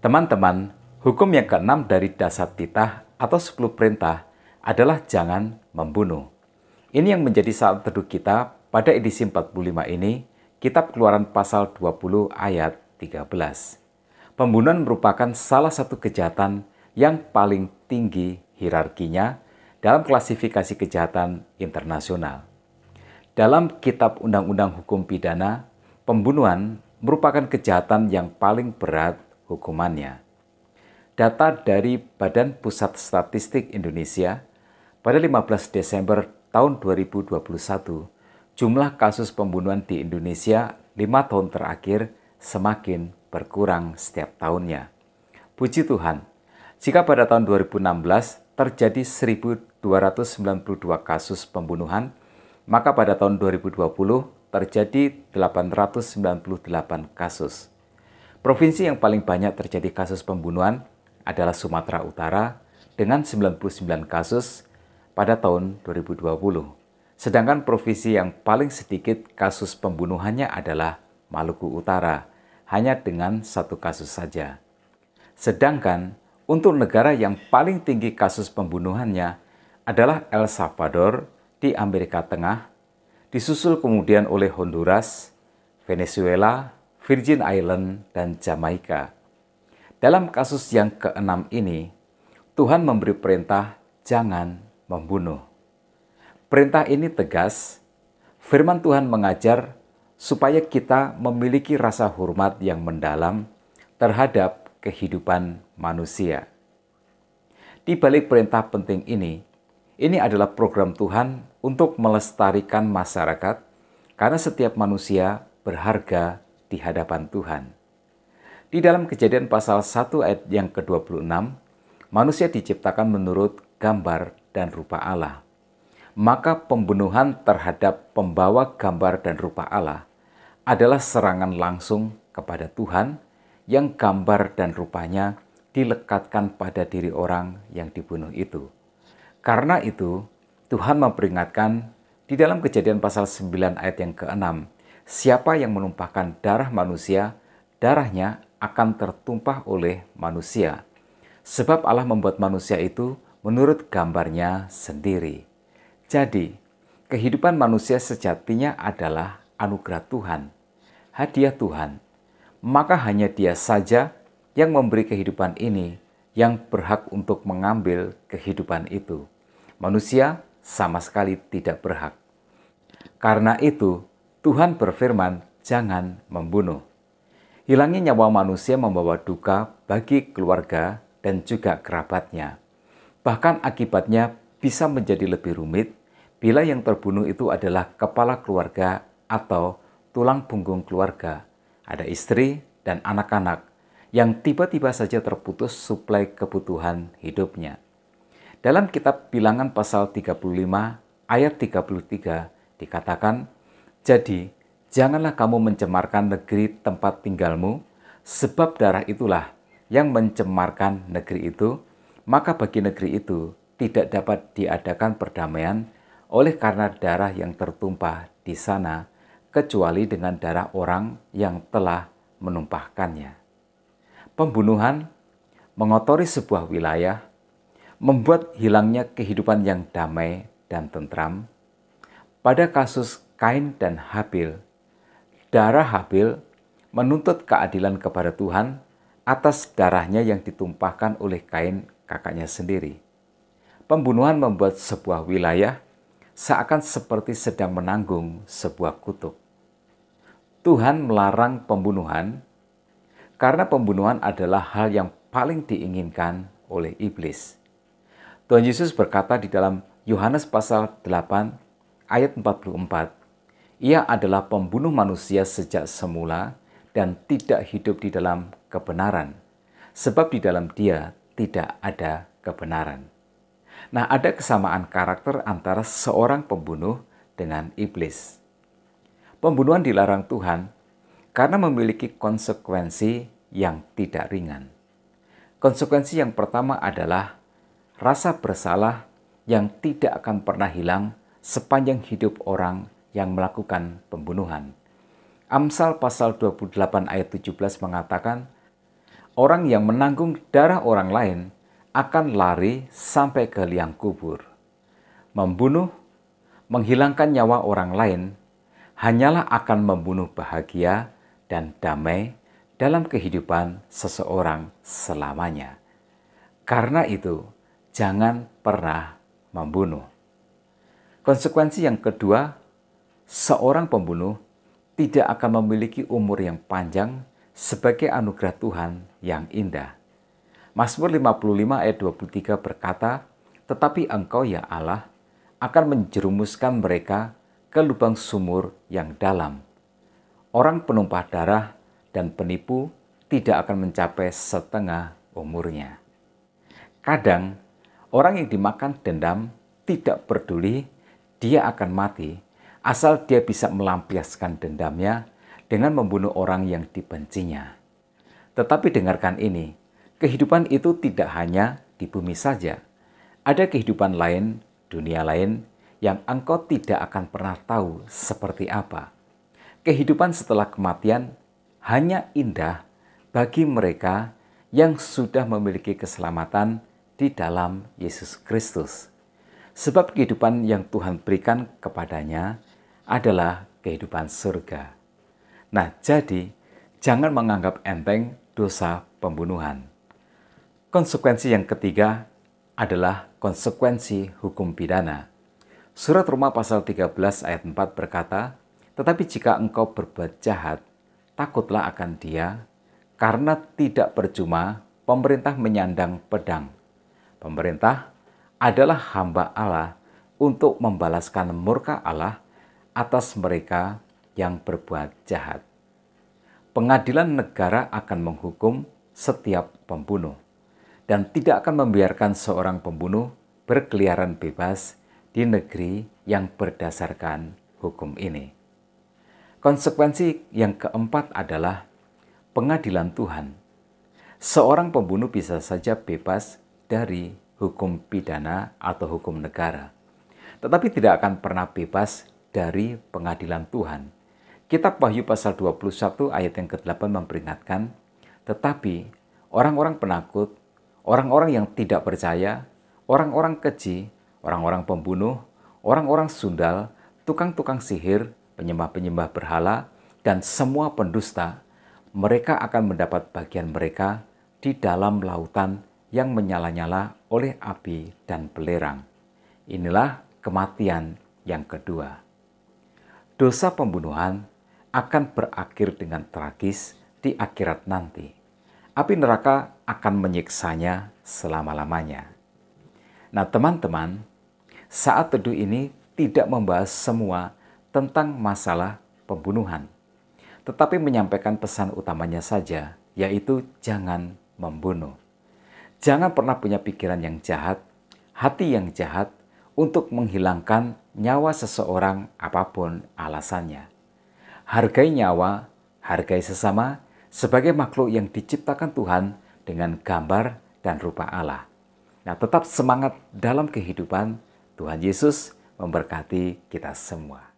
Teman-teman, hukum yang keenam dari dasar titah atau 10 perintah adalah jangan membunuh. Ini yang menjadi saat teduh kita pada edisi 45 ini, Kitab Keluaran pasal 20 ayat 13. Pembunuhan merupakan salah satu kejahatan yang paling tinggi hierarkinya dalam klasifikasi kejahatan internasional. Dalam Kitab Undang-Undang Hukum Pidana, pembunuhan merupakan kejahatan yang paling berat hukumannya. Data dari Badan Pusat Statistik Indonesia pada 15 Desember tahun 2021, jumlah kasus pembunuhan di Indonesia 5 tahun terakhir semakin berkurang setiap tahunnya. Puji Tuhan, jika pada tahun 2016 terjadi 1.292 kasus pembunuhan, maka pada tahun 2020 terjadi 898 kasus. Provinsi yang paling banyak terjadi kasus pembunuhan adalah Sumatera Utara dengan 99 kasus pada tahun 2020. Sedangkan provinsi yang paling sedikit kasus pembunuhannya adalah Maluku Utara, hanya dengan 1 kasus saja. Sedangkan untuk negara yang paling tinggi kasus pembunuhannya adalah El Salvador di Amerika Tengah, disusul kemudian oleh Honduras, Venezuela, Virgin Islands, dan Jamaika. Dalam kasus yang keenam ini, Tuhan memberi perintah jangan membunuh. Perintah ini tegas. Firman Tuhan mengajar supaya kita memiliki rasa hormat yang mendalam terhadap kehidupan manusia. Di balik perintah penting ini adalah program Tuhan untuk melestarikan masyarakat karena setiap manusia berharga di hadapan Tuhan. Di dalam Kejadian pasal 1 ayat yang ke-26, manusia diciptakan menurut gambar dan rupa Allah. Maka pembunuhan terhadap pembawa gambar dan rupa Allah adalah serangan langsung kepada Tuhan yang gambar dan rupanya dilekatkan pada diri orang yang dibunuh itu. Karena itu, Tuhan memperingatkan di dalam Kejadian pasal 9 ayat yang ke-6, siapa yang menumpahkan darah manusia, darahnya akan tertumpah oleh manusia. Sebab Allah membuat manusia itu menurut gambarnya sendiri. Jadi, kehidupan manusia sejatinya adalah anugerah Tuhan, hadiah Tuhan. Maka hanya Dia saja yang memberi kehidupan ini, yang berhak untuk mengambil kehidupan itu. Manusia sama sekali tidak berhak. Karena itu, Tuhan berfirman, jangan membunuh. Hilangnya nyawa manusia membawa duka bagi keluarga dan juga kerabatnya. Bahkan akibatnya bisa menjadi lebih rumit bila yang terbunuh itu adalah kepala keluarga atau tulang punggung keluarga. Ada istri dan anak-anak yang tiba-tiba saja terputus suplai kebutuhan hidupnya. Dalam kitab Bilangan pasal 35 ayat 33 dikatakan, jadi janganlah kamu mencemarkan negeri tempat tinggalmu, sebab darah itulah yang mencemarkan negeri itu, maka bagi negeri itu tidak dapat diadakan perdamaian oleh karena darah yang tertumpah di sana, kecuali dengan darah orang yang telah menumpahkannya. Pembunuhan mengotori sebuah wilayah, membuat hilangnya kehidupan yang damai dan tentram. Pada kasus Kain dan Habil, darah Habil menuntut keadilan kepada Tuhan atas darahnya yang ditumpahkan oleh Kain, kakaknya sendiri. Pembunuhan membuat sebuah wilayah seakan seperti sedang menanggung sebuah kutuk. Tuhan melarang pembunuhan karena pembunuhan adalah hal yang paling diinginkan oleh iblis. Tuhan Yesus berkata di dalam Yohanes pasal 8 ayat 44, Ia adalah pembunuh manusia sejak semula dan tidak hidup di dalam kebenaran, sebab di dalam Dia tidak ada kebenaran. Nah, ada kesamaan karakter antara seorang pembunuh dengan iblis. Pembunuhan dilarang Tuhan karena memiliki konsekuensi yang tidak ringan. Konsekuensi yang pertama adalah rasa bersalah yang tidak akan pernah hilang sepanjang hidup orang yang melakukan pembunuhan. Amsal pasal 28 ayat 17 mengatakan, orang yang menanggung darah orang lain akan lari sampai ke liang kubur. Membunuh, menghilangkan nyawa orang lain hanyalah akan membunuh bahagia dan damai dalam kehidupan seseorang selamanya. Karena itu, jangan pernah membunuh. Konsekuensi yang kedua, seorang pembunuh tidak akan memiliki umur yang panjang sebagai anugerah Tuhan yang indah. Mazmur 55 ayat 23 berkata, "Tetapi Engkau ya Allah akan menjerumuskan mereka ke lubang sumur yang dalam. Orang penumpah darah dan penipu tidak akan mencapai setengah umurnya." Kadang, orang yang dimakan dendam tidak peduli dia akan mati, asal dia bisa melampiaskan dendamnya dengan membunuh orang yang dibencinya. Tetapi dengarkan ini, kehidupan itu tidak hanya di bumi saja. Ada kehidupan lain, dunia lain, yang engkau tidak akan pernah tahu seperti apa. Kehidupan setelah kematian hanya indah bagi mereka yang sudah memiliki keselamatan di dalam Yesus Kristus. Sebab kehidupan yang Tuhan berikan kepadanya adalah kehidupan surga. Nah, jadi jangan menganggap enteng dosa pembunuhan. Konsekuensi yang ketiga adalah konsekuensi hukum pidana. Surat Roma pasal 13 ayat 4 berkata, "Tetapi jika engkau berbuat jahat, takutlah akan dia, karena tidak percuma pemerintah menyandang pedang. Pemerintah adalah hamba Allah untuk membalaskan murka Allah atas mereka yang berbuat jahat." Pengadilan negara akan menghukum setiap pembunuh dan tidak akan membiarkan seorang pembunuh berkeliaran bebas di negeri yang berdasarkan hukum ini. Konsekuensi yang keempat adalah pengadilan Tuhan. Seorang pembunuh bisa saja bebas dari hukum pidana atau hukum negara, tetapi tidak akan pernah bebas dari pengadilan Tuhan. Kitab Wahyu pasal 21 ayat yang ke-8 memperingatkan, "Tetapi orang-orang penakut, orang-orang yang tidak percaya, orang-orang keji, orang-orang pembunuh, orang-orang sundal, tukang-tukang sihir, penyembah-penyembah berhala, dan semua pendusta, mereka akan mendapat bagian mereka di dalam lautan yang menyala-nyala oleh api dan belerang." Inilah kematian yang kedua. Dosa pembunuhan akan berakhir dengan tragis di akhirat nanti. Api neraka akan menyiksanya selama-lamanya. Nah, teman-teman, saat teduh ini tidak membahas semua tentang masalah pembunuhan, tetapi menyampaikan pesan utamanya saja, yaitu jangan membunuh. Jangan pernah punya pikiran yang jahat, hati yang jahat untuk menghilangkan nyawa seseorang apapun alasannya. Hargai nyawa, hargai sesama sebagai makhluk yang diciptakan Tuhan dengan gambar dan rupa Allah. Nah, tetap semangat dalam kehidupan. Tuhan Yesus memberkati kita semua.